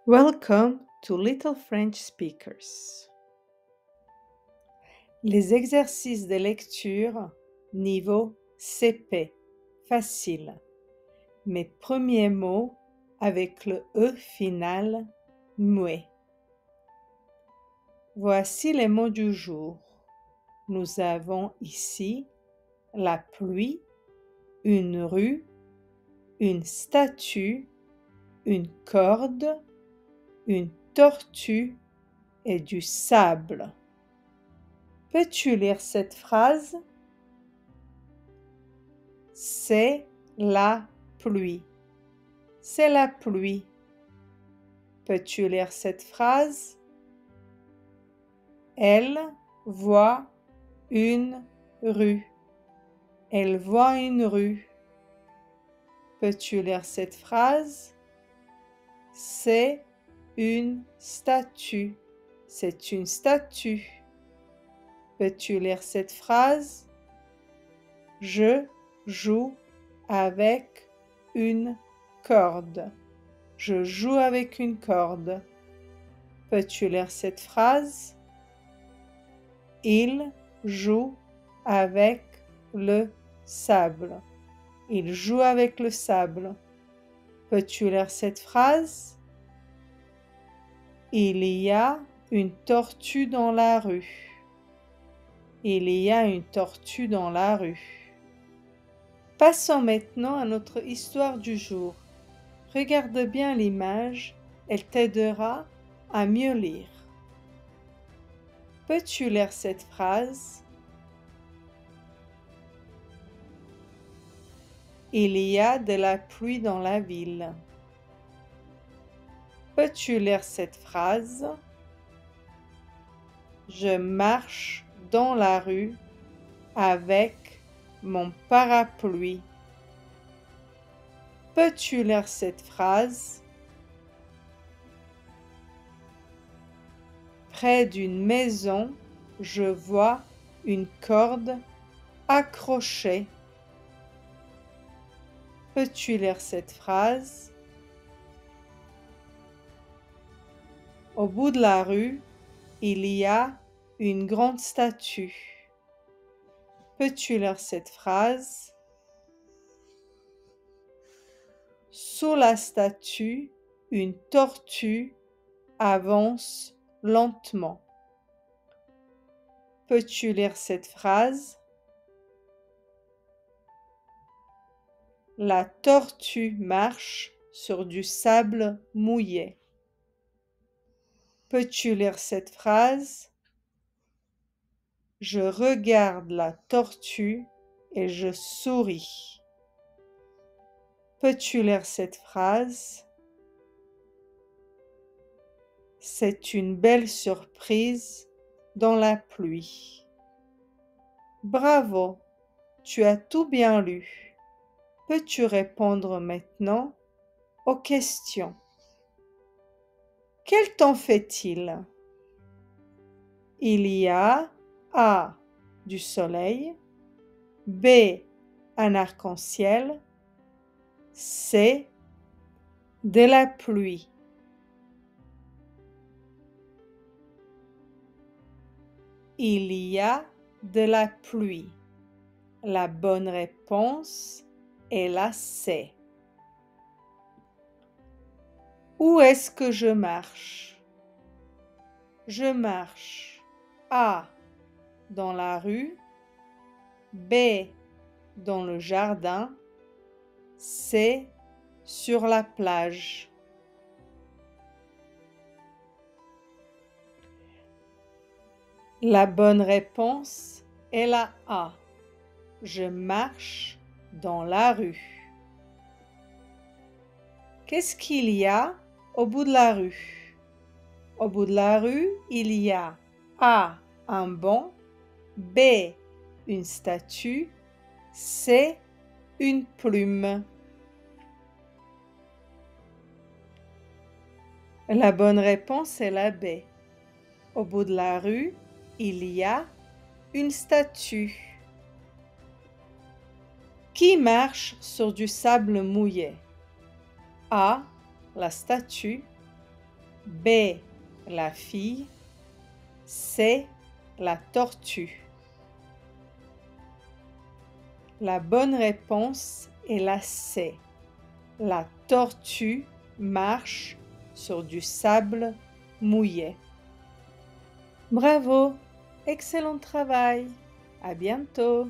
Welcome to Little French Speakers. Les exercices de lecture niveau CP, facile. Mes premiers mots avec le E final, muet. Voici les mots du jour. Nous avons ici la pluie, une rue, une statue, une corde, une tortue et du sable. Peux-tu lire cette phrase? C'est la pluie. C'est la pluie. Peux-tu lire cette phrase? Elle voit une rue. Elle voit une rue. Peux-tu lire cette phrase? C'est une statue. C'est une statue. Peux-tu lire cette phrase? Je joue avec une corde. Je joue avec une corde. Peux-tu lire cette phrase? Il joue avec le sable. Il joue avec le sable. Peux-tu lire cette phrase? Il y a une tortue dans la rue. Il y a une tortue dans la rue. Passons maintenant à notre histoire du jour. Regarde bien l'image, elle t'aidera à mieux lire. Peux-tu lire cette phrase? Il y a de la pluie dans la ville. Peux-tu lire cette phrase? Je marche dans la rue avec mon parapluie. Peux-tu lire cette phrase? Près d'une maison, je vois une corde accrochée. Peux-tu lire cette phrase? Au bout de la rue, il y a une grande statue. Peux-tu lire cette phrase? Sous la statue, une tortue avance lentement. Peux-tu lire cette phrase? La tortue marche sur du sable mouillé. Peux-tu lire cette phrase? Je regarde la tortue et je souris. Peux-tu lire cette phrase? C'est une belle surprise dans la pluie. Bravo, tu as tout bien lu. Peux-tu répondre maintenant aux questions? Quel temps fait-il? Il y a A. du soleil, B. un arc-en-ciel, C. de la pluie. Il y a de la pluie. La bonne réponse est la C. Où est-ce que je marche? Je marche A. dans la rue, B. dans le jardin, C. sur la plage. La bonne réponse est la A. Je marche dans la rue. Qu'est-ce qu'il y a au bout de la rue? Au bout de la rue, il y a A. un banc, B. une statue, C. une plume. La bonne réponse est la B. Au bout de la rue, il y a une statue. Qui marche sur du sable mouillé? A. la statue, B, la fille. C, la tortue. La bonne réponse est la C. La tortue marche sur du sable mouillé. Bravo, excellent travail. À bientôt.